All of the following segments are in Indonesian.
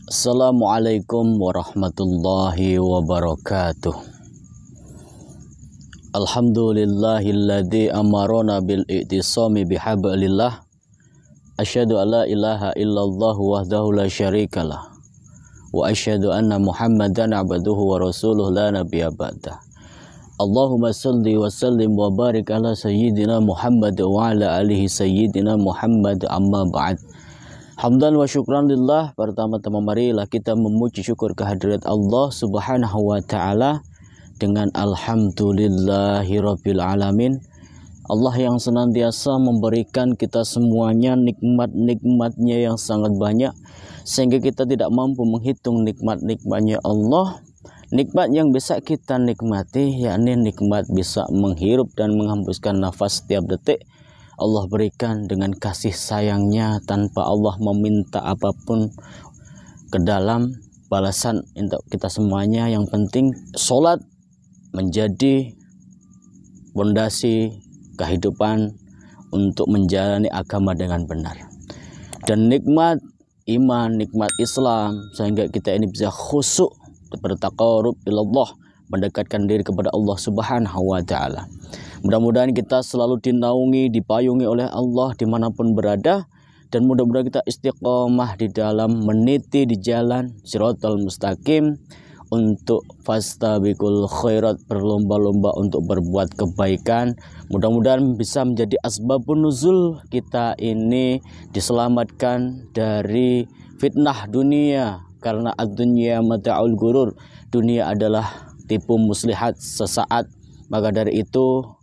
Assalamualaikum warahmatullahi wabarakatuh. Alhamdulillahilladzi amarona bil i'tisami bihablillah. Asyhadu an la ilaha illallah wahdahu la syarikalah. Wa asyhadu anna Muhammadan abduhu wa rasuluhu la nabiyya ba'dah. Allahumma salli wa sallim wa barik ala sayyidina Muhammad wa ala alihi sayyidina Muhammad amma ba'd. Hamdan wa syukran lillah. Pertama-tama marilah kita memuji syukur kehadirat Allah subhanahu wa ta'ala dengan alhamdulillahirabbil alamin. Allah yang senantiasa memberikan kita semuanya nikmat-nikmatnya yang sangat banyak, sehingga kita tidak mampu menghitung nikmat-nikmatnya Allah. Nikmat yang bisa kita nikmati yakni nikmat bisa menghirup dan menghembuskan nafas setiap detik, Allah berikan dengan kasih sayangnya tanpa Allah meminta apapun ke dalam balasan untuk kita semuanya. Yang penting sholat menjadi fondasi kehidupan untuk menjalani agama dengan benar. Dan nikmat iman, nikmat Islam, sehingga kita ini bisa khusyuk, bertaqarrub ilallah, mendekatkan diri kepada Allah subhanahu wa ta'ala. Mudah-mudahan kita selalu dinaungi, dipayungi oleh Allah dimanapun berada, dan mudah-mudahan kita istiqomah di dalam meniti di jalan Shiratal Mustaqim untuk fastabiqul khairat, berlomba-lomba untuk berbuat kebaikan. Mudah-mudahan bisa menjadi asbabun nuzul kita ini diselamatkan dari fitnah dunia, karena ad-dunya mata'ul gurur, dunia adalah tipu muslihat sesaat. Maka dari itu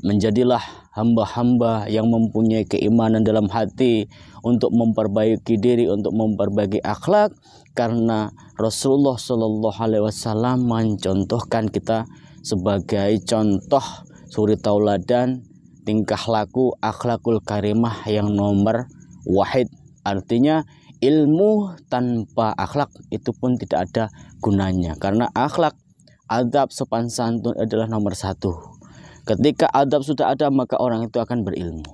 menjadilah hamba-hamba yang mempunyai keimanan dalam hati untuk memperbaiki diri, untuk memperbaiki akhlak, karena Rasulullah Shallallahu Alaihi Wasallam mencontohkan kita sebagai contoh suri tauladan tingkah laku akhlakul karimah yang nomor wahid. Artinya ilmu tanpa akhlak itu pun tidak ada gunanya, karena akhlak, adab, sopan santun adalah nomor satu. Ketika adab sudah ada, maka orang itu akan berilmu,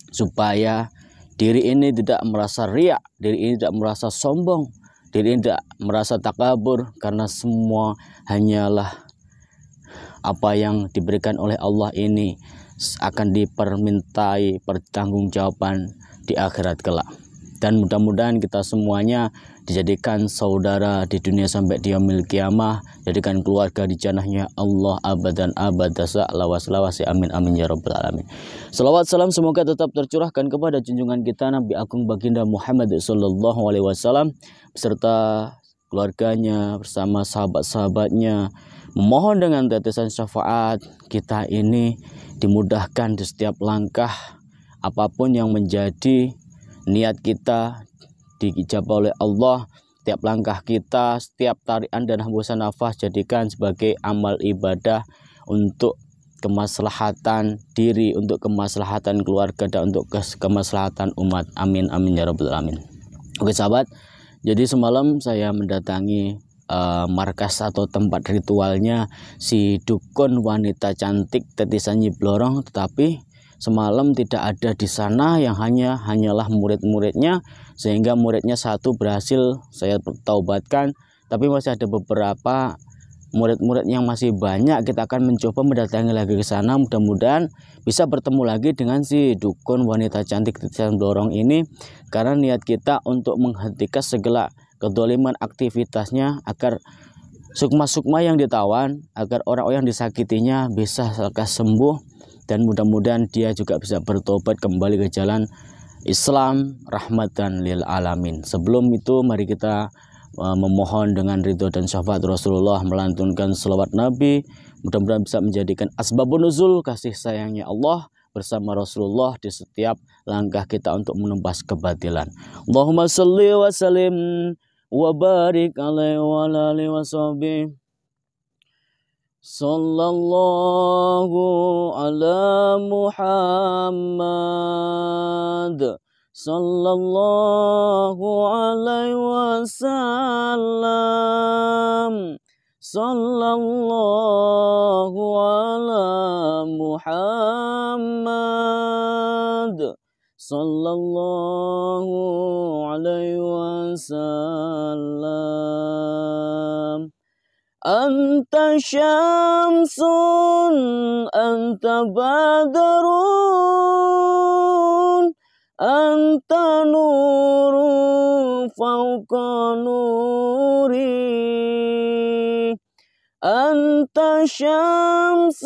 supaya diri ini tidak merasa riak, diri ini tidak merasa sombong, diri ini tidak merasa takabur, karena semua hanyalah apa yang diberikan oleh Allah ini akan dipermintai pertanggungjawaban di akhirat kelak. Dan mudah-mudahan kita semuanya dijadikan saudara di dunia sampai di yaumil qiyamah, jadikan keluarga di jannahnya Allah abadan abada selawasi amin amin ya rabbal alamin. Salawat salam semoga tetap tercurahkan kepada junjungan kita Nabi Agung Baginda Muhammad sallallahu alaihi wasallam beserta keluarganya bersama sahabat-sahabatnya. Memohon dengan tetesan syafaat kita ini dimudahkan di setiap langkah, apapun yang menjadi niat kita diijabah oleh Allah. Setiap langkah kita, setiap tarian dan hembusan nafas jadikan sebagai amal ibadah untuk kemaslahatan diri, untuk kemaslahatan keluarga, dan untuk kemaslahatan umat. Amin amin ya rabbal alamin. Oke sahabat, jadi semalam saya mendatangi markas atau tempat ritualnya si dukun wanita cantik Tetisan Nyi Blorong, tetapi semalam tidak ada di sana, yang hanyalah murid-muridnya, sehingga muridnya satu berhasil saya taubatkan, tapi masih ada beberapa murid-murid yang masih banyak. Kita akan mencoba mendatangi lagi ke sana, mudah-mudahan bisa bertemu lagi dengan si dukun wanita cantik Tetisan Blorong ini, karena niat kita untuk menghentikan segala kedoliman aktivitasnya, agar sukma-sukma yang ditawan, agar orang-orang yang disakitinya bisa lekas sembuh, dan mudah-mudahan dia juga bisa bertobat kembali ke jalan Islam rahmatan lil alamin. Sebelum itu mari kita memohon dengan ridho dan syafaat Rasulullah, melantunkan selawat Nabi, mudah-mudahan bisa menjadikan asbabun nuzul kasih sayangnya Allah bersama Rasulullah di setiap langkah kita untuk menembus kebatilan. Allahumma salli wa sallim wa barik alaihi wa alihi wa sahbihi. Sallallahu ala Muhammad sallallahu alaihi wasallam. Sallallahu ala Muhammad sallallahu alaihi wasallam. Anta syamsun, anta badrun, anta nuru fauqa nuri. Anta syamsun,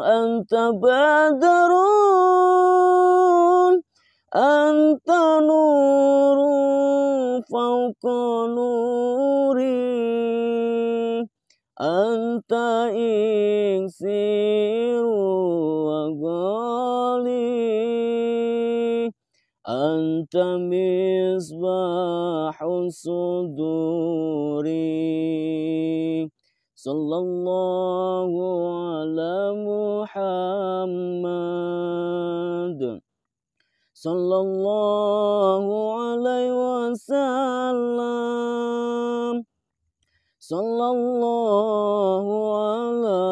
anta badrun, anta nuru fauqa nuri. Anta iksiru wa ghali, anta misbahun suduri. Sallallahu ala Muhammad, sallallahu alaihi wasallam. Sallallahu ala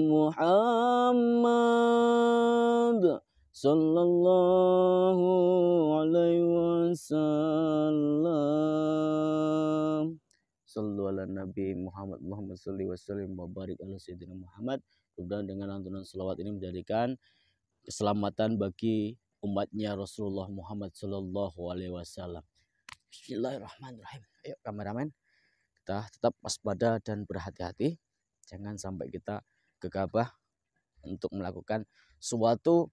Muhammad, sallallahu alaihi wasallam. Sallu ala Nabi Muhammad salli wa sallim wa barik ala Sayyidina Muhammad. Mudah-mudahan dengan lantunan selawat ini menjadikan keselamatan bagi umatnya Rasulullah Muhammad sallallahu alaihi wasallam. Bismillahirrahmanirrahim. Ayo kameramen, kita tetap waspada dan berhati-hati, jangan sampai kita gegabah untuk melakukan suatu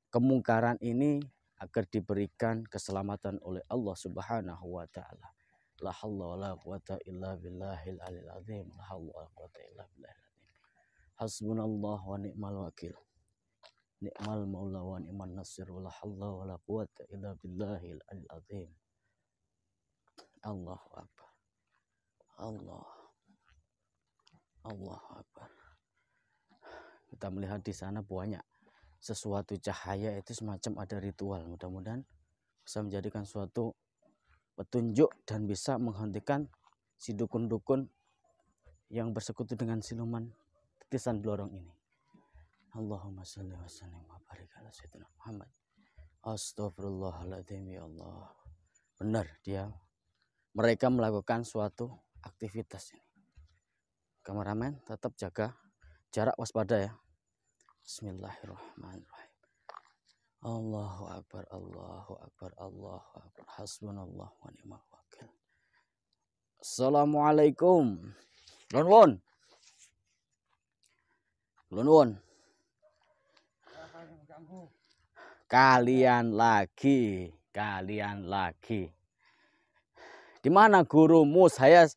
kemungkaran ini agar diberikan keselamatan oleh Allah Subhanahu wa taala. La haula wala quwata illa billahil aliyil azim. La haula wala quwata illa billahil azim. Hasbunallah wa ni'mal wakil. Ni'mal maula wa ni'man nasir. La haula wala quwata illa billahil aliyil azim. Allahu akbar. Allahu akbar. Kita melihat di sana banyak sesuatu cahaya itu semacam ada ritual. Mudah-mudahan bisa menjadikan suatu petunjuk dan bisa menghentikan si dukun-dukun yang bersekutu dengan siluman titisan blorong ini. Allahumma sholli wa sallim wa barik ala sayyidina Muhammad. Astaghfirullahaladzim, ya Allah. Benar mereka melakukan suatu aktivitas ini. Kameramen tetap jaga jarak, waspada ya. Bismillahirrahmanirrahim. Allahu akbar, Allahu akbar, Allahu akbar. Hasbunallah wa ni'mal wakil. Assalamualaikum. Lunwun. Kalian lagi. Di mana gurumu? Saya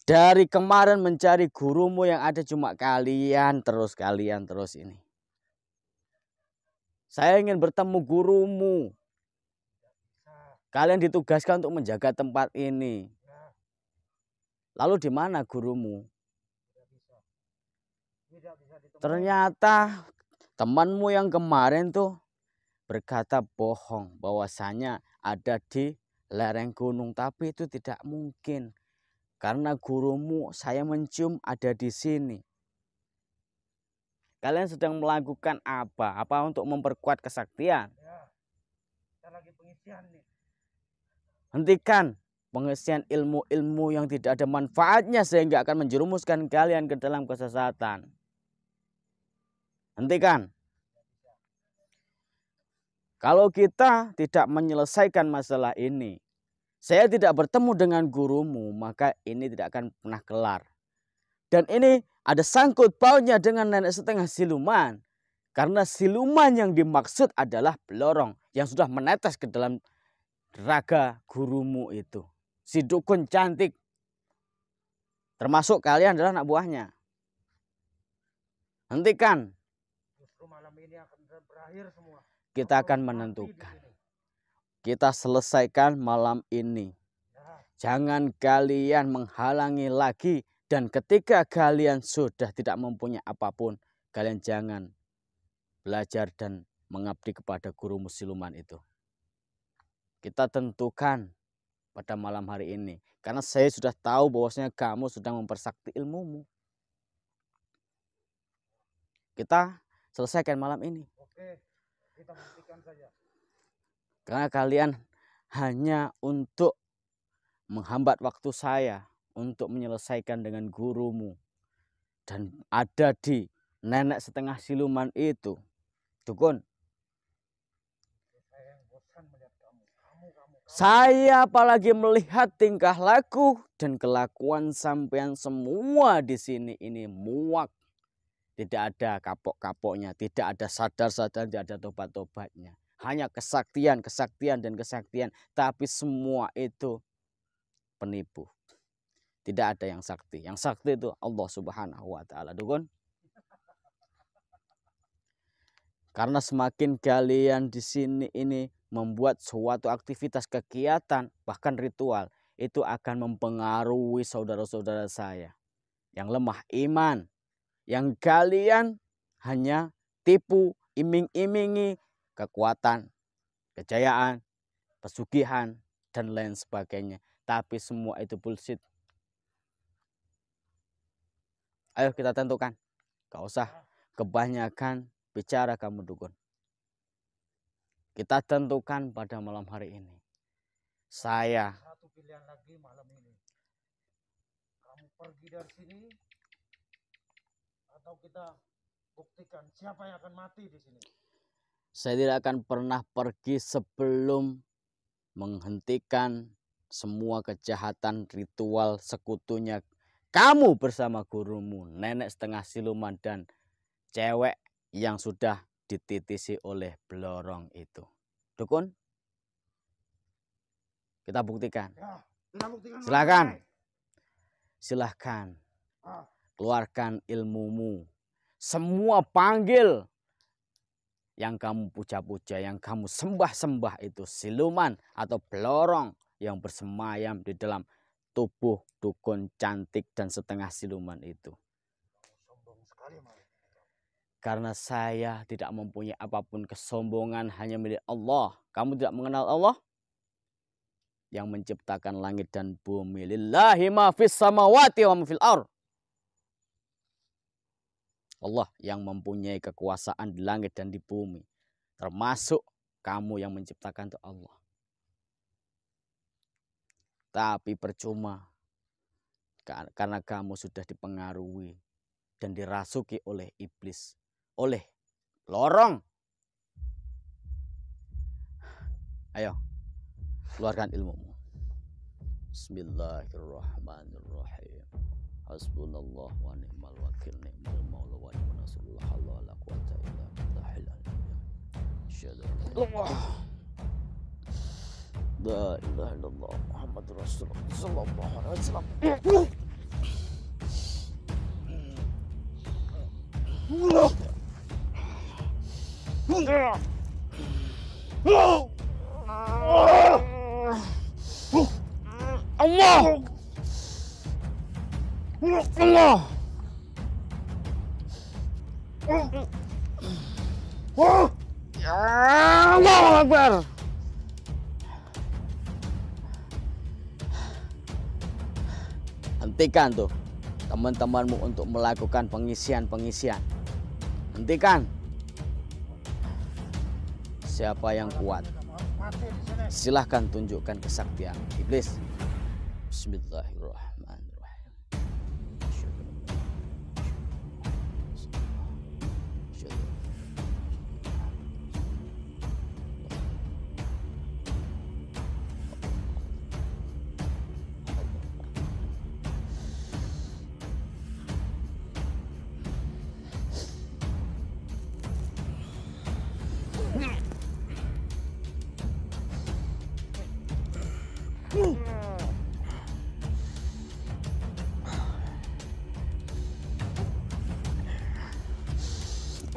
dari kemarin mencari gurumu, yang ada cuma kalian terus ini. Saya ingin bertemu gurumu. Kalian ditugaskan untuk menjaga tempat ini. Lalu di mana gurumu? Ternyata temanmu yang kemarin tuh berkata bohong bahwasanya ada di lereng gunung, tapi itu tidak mungkin. Karena gurumu saya mencium ada di sini. Kalian sedang melakukan apa? Apa untuk memperkuat kesaktian? Ya, kita lagi pengisian nih. Hentikan pengisian ilmu-ilmu yang tidak ada manfaatnya sehingga akan menjerumuskan kalian ke dalam kesesatan. Hentikan. Kalau kita tidak menyelesaikan masalah ini, saya tidak bertemu dengan gurumu, maka ini tidak akan pernah kelar. Dan ini ada sangkut pautnya dengan nenek setengah siluman. Karena siluman yang dimaksud adalah blorong yang sudah menetes ke dalam raga gurumu itu. Si dukun cantik. Termasuk kalian adalah anak buahnya. Hentikan. Justru malam ini akan berakhir semua. Kita akan menentukan. Kita selesaikan malam ini. Jangan kalian menghalangi lagi. Dan ketika kalian sudah tidak mempunyai apapun, kalian jangan belajar dan mengabdi kepada guru siluman itu. Kita tentukan pada malam hari ini. Karena saya sudah tahu bahwasanya kamu sedang mempersakti ilmumu. Kita selesaikan malam ini. Oke, kita buktikan saja. Karena kalian hanya untuk menghambat waktu saya untuk menyelesaikan dengan gurumu. Dan ada di nenek setengah siluman itu. Dukun. Saya yang bosan melihat kamu. Saya apalagi melihat tingkah laku dan kelakuan sampean semua di sini ini muak. Tidak ada kapok-kapoknya, tidak ada sadar-sadar, tidak ada tobat-tobatnya. Hanya kesaktian, dan kesaktian. Tapi semua itu penipu. Tidak ada yang sakti. Yang sakti itu Allah Subhanahu wa Ta'ala. Dukun. Karena semakin kalian di sini ini membuat suatu aktivitas kegiatan, bahkan ritual, itu akan mempengaruhi saudara-saudara saya yang lemah iman, yang kalian hanya tipu, iming-imingi kekuatan, kejayaan, pesugihan, dan lain sebagainya. Tapi semua itu bullshit. Ayo kita tentukan. Gak usah kebanyakan bicara kamu dukun. Kita tentukan pada malam hari ini. Saya. Satu pilihan lagi malam ini. Kamu pergi dari sini atau kita buktikan siapa yang akan mati di sini. Saya tidak akan pernah pergi sebelum menghentikan semua kejahatan ritual sekutunya kamu bersama gurumu, nenek setengah siluman dan cewek yang sudah dititisi oleh Blorong itu. Dukun, kita buktikan. Ya, kita buktikan. Silakan. Silahkan. Keluarkan ilmumu. Semua panggil yang kamu puja-puja, yang kamu sembah-sembah itu siluman atau Blorong yang bersemayam di dalam tubuh dukun cantik dan setengah siluman itu. Sombong sekali, Mas. Karena saya tidak mempunyai apapun, kesombongan hanya milik Allah. Kamu tidak mengenal Allah yang menciptakan langit dan bumi. Lillahi ma fis samawati wa ma fil ardh. Allah yang mempunyai kekuasaan di langit dan di bumi. Termasuk kamu yang menciptakan itu Allah. Tapi percuma. Karena kamu sudah dipengaruhi dan dirasuki oleh iblis. Oleh Blorong. Ayo, keluarkan ilmumu. Bismillahirrahmanirrahim. Hasbunallah wa ni'mal wakil, ni'mal maula wa ni'mal nasir, la haula wa la quwwata illa billahil aliyyil azim. La ilaha illallah Muhammadur Rasulullah sallallahu alaihi wasallam. Allah. Allah. Allahu Akbar. Hentikan tuh teman-temanmu untuk melakukan pengisian. Hentikan. Siapa yang kuat? Silahkan tunjukkan kesaktian iblis. Bismillahirrahmanirrahim.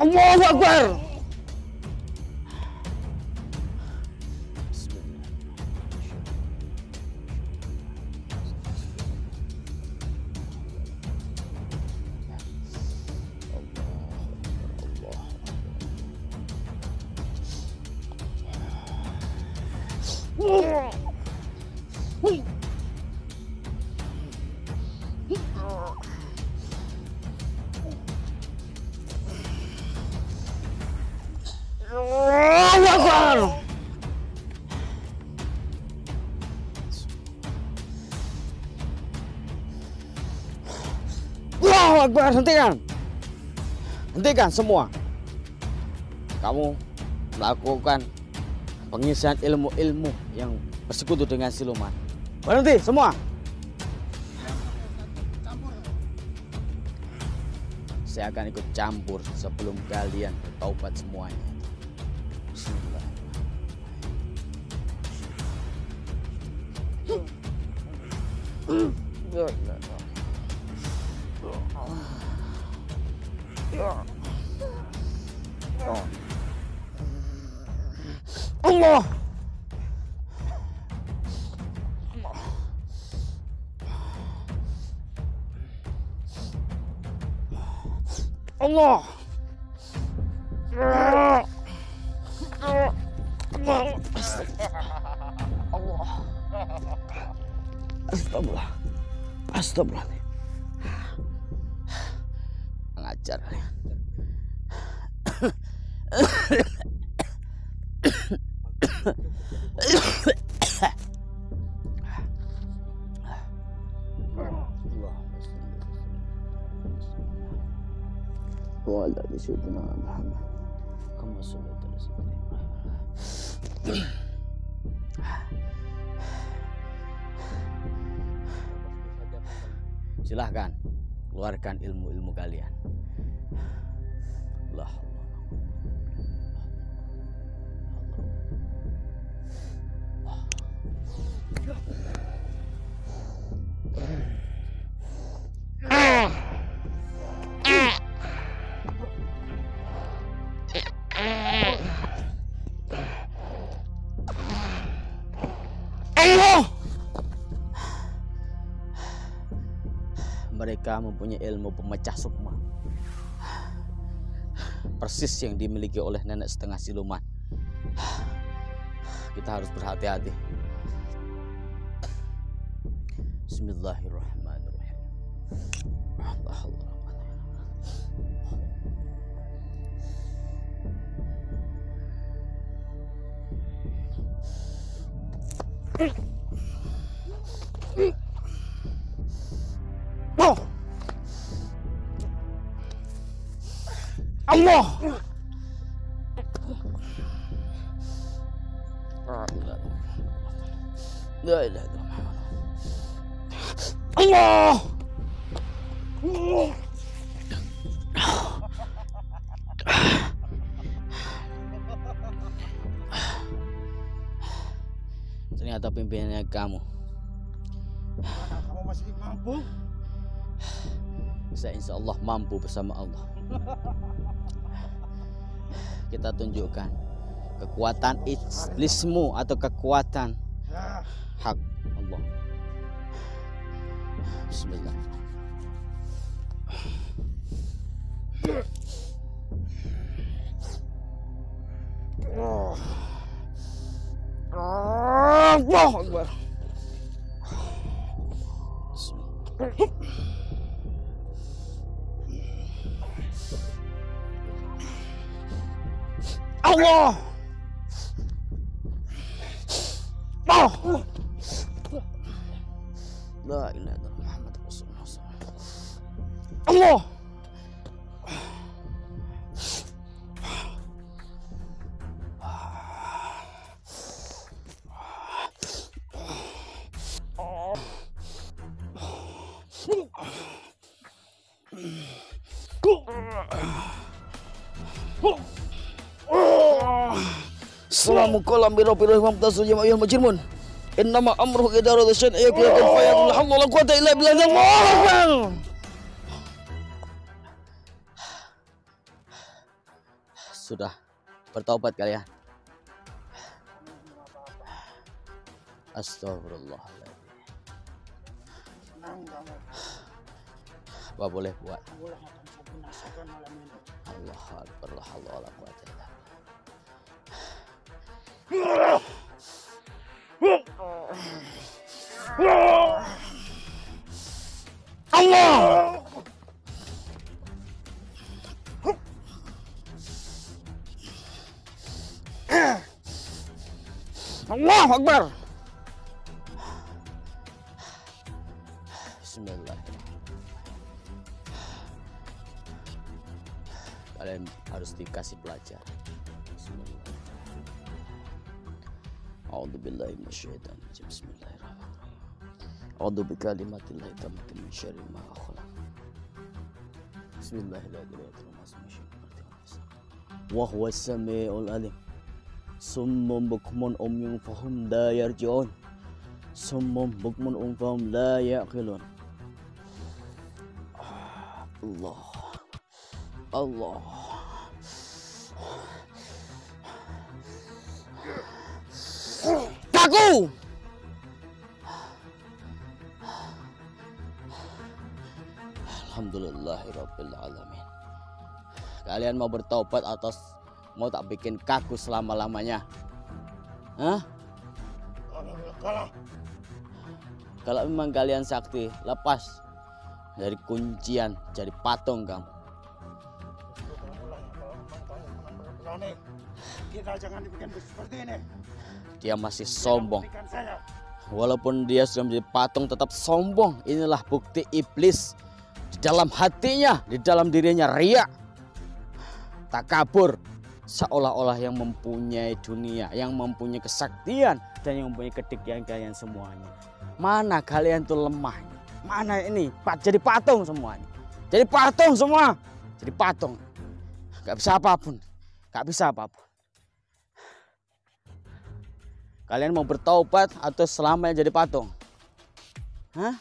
Allahu Akbar. Allahu Akbar. Akbar, hentikan. Hentikan semua. Kamu melakukan pengisian ilmu-ilmu yang bersekutu dengan siluman. Berhenti semua. Saya akan ikut campur sebelum kalian bertaubat semuanya. Bismillah. Allah. Allah. Astagfirullah. Astagfirullah. Pengajar kalian. وعلى آل سيدنا محمد كما صليت على سيدنا إبراهيم. Silahkan keluarkan ilmu-ilmu kalian. Allah. Mereka mempunyai ilmu pemecah sukma, persis yang dimiliki oleh nenek setengah siluman. Kita harus berhati-hati. Bismillahirrahmanirrahim. Allah. La ilaha illallah. Allah. Ternyata pimpinannya kamu. Kamu masih mampu? Saya insya Allah mampu bersama Allah. Kita tunjukkan kekuatan iblismu atau kekuatan hak Allah. Bismillah. Allahu Akbar. Allah. La ilaha illallah Muhammad Rasulullah. Allah. Assalamu kolam birobirah imam tasul jamaah majirmun. Innama amruhu idza arada syai'an ayaqul fayaqul la hawla wala quwwata illa billah. Allahu akbar. Sudah bertaubat kalian. Astagfirullahaladzim. Apa boleh buat? Allah akbar, la hawla wala quwwata illa billah. Allah. Allahu Akbar. Bismillahirrahmanirrahim. Gusti kasih pelajaran. A'udzubillahi minasyaitonirrajim. Bismillahirrahmanirrahim. A'udzu bikalimatillahi tammati min syarri ma khalaq. Bismillahirrahmanirrahim. Wa huwas samiul alim. Summum bukmun umyun fahum la yarji'un. Summum bukmun fahum la yaqilun. Allah. Allah. Kaku. Alhamdulillahirabbil alamin. Kalian mau bertobat atau mau tak bikin kaku selama-lamanya? Hah? Kalau memang kalian sakti, lepas dari kuncian jadi patung kamu. Kita jangan dibikin seperti ini. Dia masih sombong. Walaupun dia sudah menjadi patung tetap sombong. Inilah bukti iblis. Di dalam hatinya, di dalam dirinya riya, takabur, seolah-olah yang mempunyai dunia, yang mempunyai kesaktian dan yang mempunyai kedekatan kalian semuanya. Mana kalian tuh lemahnya? Mana ini? Jadi patung semuanya. Jadi patung semua. Jadi patung. Gak bisa apapun. Gak bisa apapun. Kalian mau bertaubat atau selamanya jadi patung? Hah?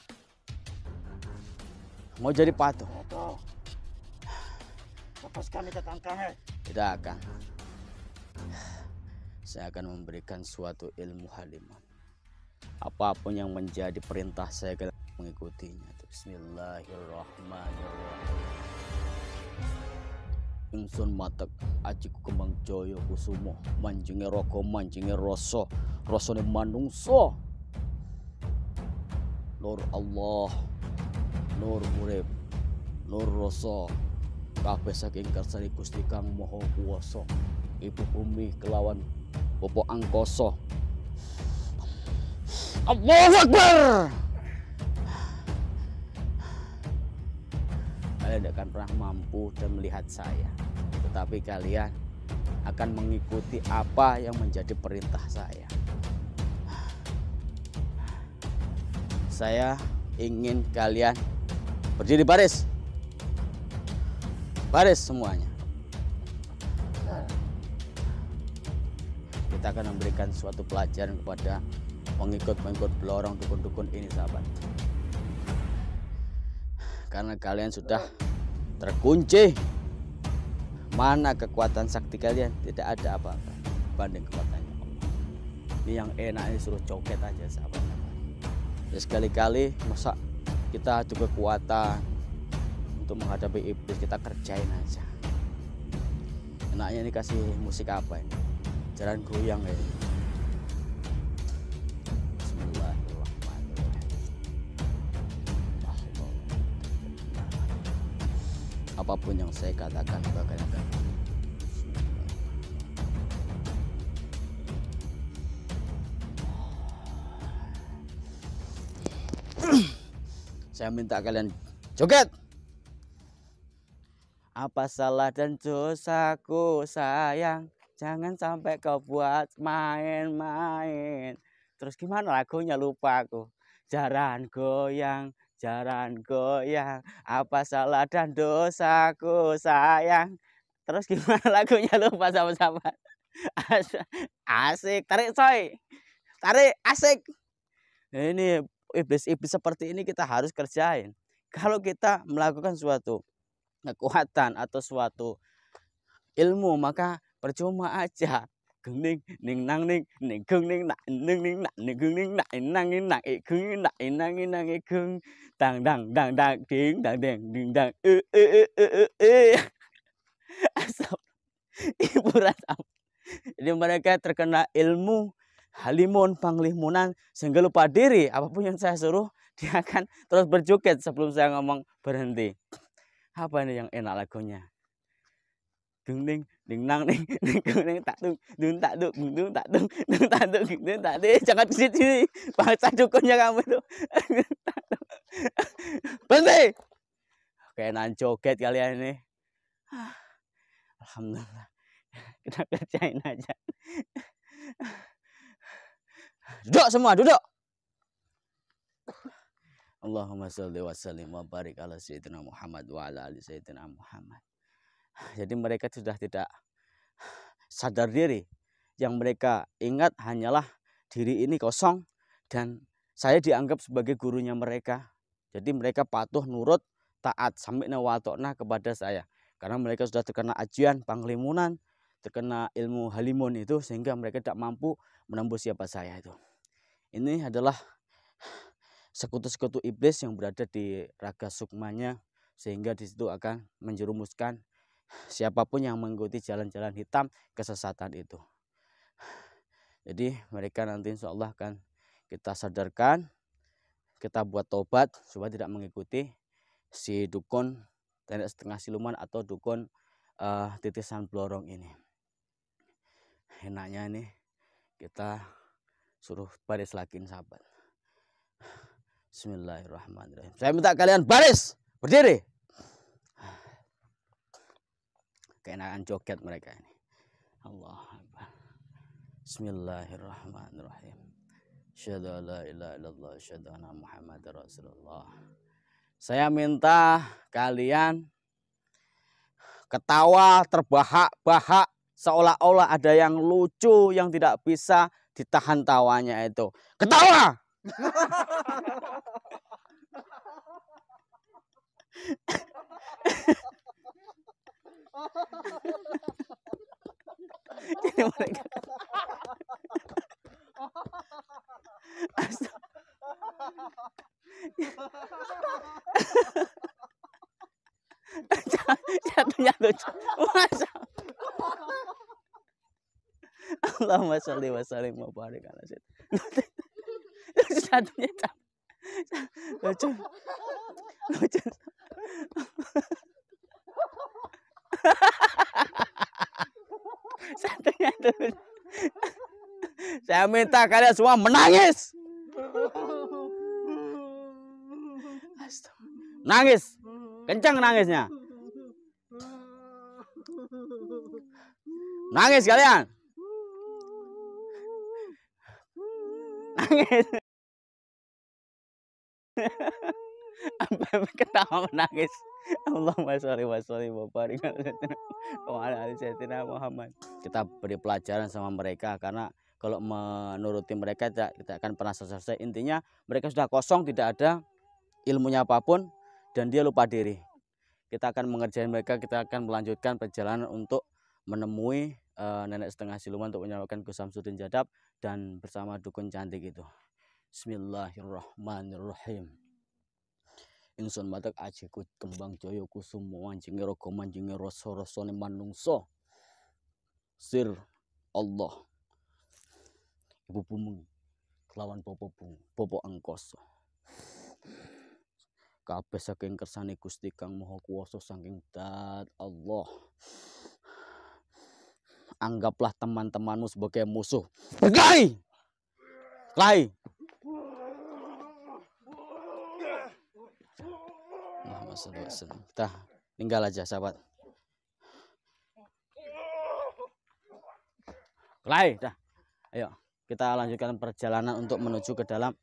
Mau jadi patung? Lepaskan ikatan kami. Tidak akan. Saya akan memberikan suatu ilmu haliman. Apapun yang menjadi perintah saya akan mengikutinya. Bismillahirrahmanirrahim. Ingsun matek ajiku kembang joyo kusumo manjinge roko manjinge roso rosone manungso. Nur Allah, nur urip, nur rasa kabeh saking kersane Gusti Kang Maha Kuwasa. Ibu bumi kelawan Bapa angkasa. Allahu Akbar. Kalian tidak akan pernah mampu dan melihat saya, tetapi kalian akan mengikuti apa yang menjadi perintah saya. Saya ingin kalian berdiri baris. Baris semuanya. Kita akan memberikan suatu pelajaran kepada pengikut-pengikut belorong dukun-dukun ini, sahabat. Karena kalian sudah terkunci. Mana kekuatan sakti kalian? Tidak ada apa-apa banding kekuatannya Allah. Ini yang enak, ini suruh joget aja, sahabat. Ya sekali-kali masa kita adu kekuatan untuk menghadapi iblis, kita kerjain aja. Enaknya ini kasih musik apa ini? Jalan goyang ya. Apapun yang saya katakan bakal akan. Saya minta kalian joget. Apa salah dan dosaku sayang, jangan sampai kau buat main-main. Terus gimana lagunya, lupa aku. Jaran goyang, jaran goyang, apa salah dan dosaku sayang. Terus gimana lagunya, lupa sama-sama. Asik, tarik coy. Tarik, asik. Ini iblis-iblis seperti ini kita harus kerjain. Kalau kita melakukan suatu kekuatan atau suatu ilmu, maka percuma aja. Geng ning nang ning ning geng ning nak ning ning nak ning geng ning nak nang ning nak geng nak nang nang geng dang dang dang dang ding dang dang ding dang asap hiburan. Jadi mereka terkena ilmu halimun panglimunan sehingga lupa diri. Apapun yang saya suruh dia akan terus berjoget sebelum saya ngomong berhenti. Apa ini yang enak lagunya? Dung ding ding nang ding ding ding tak dung dung tak dung dung tak dung dung tak dung dung tak ding. Jangan di sini bahasa dukunnya kamu itu. Berhenti. Keenan joget kalian ini. Alhamdulillah. Kita kerjain aja. Duduk semua, duduk. Allahumma sholli wa sallim wa barik ala sayyidina Muhammad wa ala ali sayyidina Muhammad. Jadi mereka sudah tidak sadar diri. Yang mereka ingat hanyalah diri ini kosong dan saya dianggap sebagai gurunya mereka. Jadi mereka patuh, nurut, taat sampai nawatokna kepada saya. Karena mereka sudah terkena ajian panglimunan, terkena ilmu halimun itu sehingga mereka tidak mampu menembus siapa saya itu. Ini adalah sekutu-sekutu iblis yang berada di raga sukmanya sehingga di situ akan menjerumuskan siapapun yang mengikuti jalan-jalan hitam kesesatan itu. Jadi mereka nanti insya Allah akan kita sadarkan, kita buat tobat supaya tidak mengikuti si dukun nenek setengah siluman atau dukun titisan blorong ini. Enaknya ini kita suruh baris lagi sahabat. Bismillahirrahmanirrahim. Saya minta kalian baris, berdiri. Keenakan joget mereka ini. Allah Akbar. Bismillahirrahmanirrahim. Asyhadu an la ilaha illallah, asyhadu anna Muhammadar Rasulullah. Saya minta kalian ketawa terbahak-bahak seolah-olah ada yang lucu yang tidak bisa ditahan tawanya itu. Ketawa! Jadi mereka satunya lucu. Masa Allahumma sholli wa sallim wa barik ala sayyidina. Satunya lucu. Lucu. Satunya lucu. Saya minta kalian semua menangis. Nangis. Kencang nangisnya. Nangis kalian. Nangis. Sampai ketawa menangis. Allahumma sholli wa sallim wa barik ala sayyidina Muhammad. Kita beri pelajaran sama mereka karena kalau menuruti mereka tidak akan pernah selesai. Intinya mereka sudah kosong, tidak ada ilmunya apapun dan dia lupa diri. Kita akan mengerjain mereka, kita akan melanjutkan perjalanan untuk menemui nenek setengah siluman untuk menyalakan Gus Samsudin Jadab dan bersama dukun cantik itu. Bismillahirrahmanirrahim. Ingsun matek ajiku kembang jaya kusuma wanjinge raga manjinge rasa-rasane manungsa. Sir Allah. Ibu bumi kelawan popo angkasa. Kabeh saking kersane Gusti Kang Maha Kuwasa saking dat Allah. Anggaplah teman-temanmu sebagai musuh. Berkelahi! Kelahi! Kita tinggal aja sahabat. Kelahi, dah. Ayo kita lanjutkan perjalanan untuk menuju ke dalam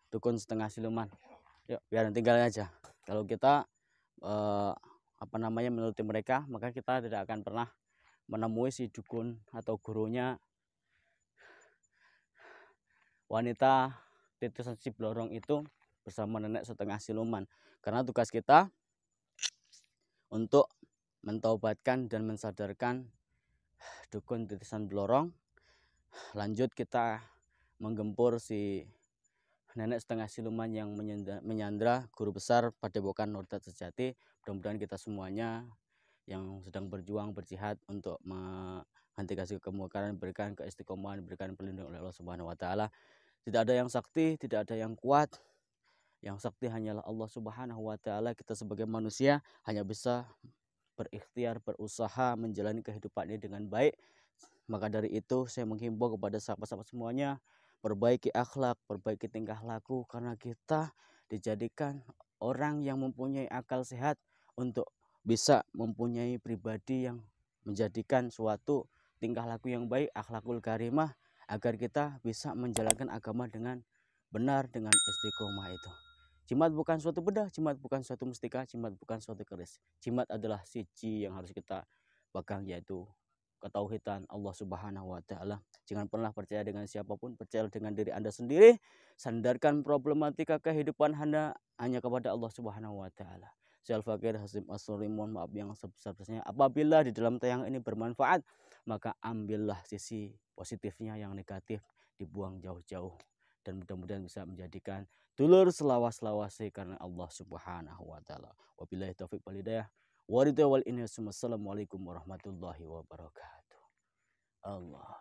dukun setengah siluman. Yuk, biar tinggal aja. Kalau kita menuruti mereka, maka kita tidak akan pernah menemui si dukun atau gurunya wanita titisan si blorong itu bersama nenek setengah siluman. Karena tugas kita untuk mentaubatkan dan mensadarkan dukun titisan blorong. Lanjut kita menggempur si nenek setengah siluman yang menyandra guru besar Padepokan Nurdat Sejati. Mudah-mudahan kita semuanya yang sedang berjuang berjihad untuk menghentikan kemungkaran, berikan keistiqomahan, berikan perlindungan oleh Allah Subhanahu wa taala. Tidak ada yang sakti, tidak ada yang kuat. Yang sakti hanyalah Allah Subhanahu wa taala. Kita sebagai manusia hanya bisa berikhtiar, berusaha menjalani kehidupan ini dengan baik. Maka dari itu saya menghimbau kepada sahabat-sahabat semuanya, perbaiki akhlak, perbaiki tingkah laku, karena kita dijadikan orang yang mempunyai akal sehat untuk bisa mempunyai pribadi yang menjadikan suatu tingkah laku yang baik, akhlakul karimah, agar kita bisa menjalankan agama dengan benar, dengan istiqomah itu. Jimat bukan suatu bedah, jimat bukan suatu mustika, jimat bukan suatu keris. Jimat adalah siji yang harus kita pegang, yaitu ketauhidan Allah Subhanahu wa taala. Jangan pernah percaya dengan siapapun, percaya dengan diri Anda sendiri. Sandarkan problematika kehidupan Anda hanya kepada Allah Subhanahu wa taala. Saya Al-Fakir Hasim As-Suri, mohon maaf yang sebesar-besarnya. Apabila di dalam tayang ini bermanfaat, maka ambillah sisi positifnya, yang negatif dibuang jauh-jauh. Dan mudah-mudahan bisa menjadikan dulur selawas-lawasi karena Allah Subhanahu wa taala. Wabillahi taufiq wal hidayah. Wassalamualaikum warahmatullahi wabarakatuh. Allah.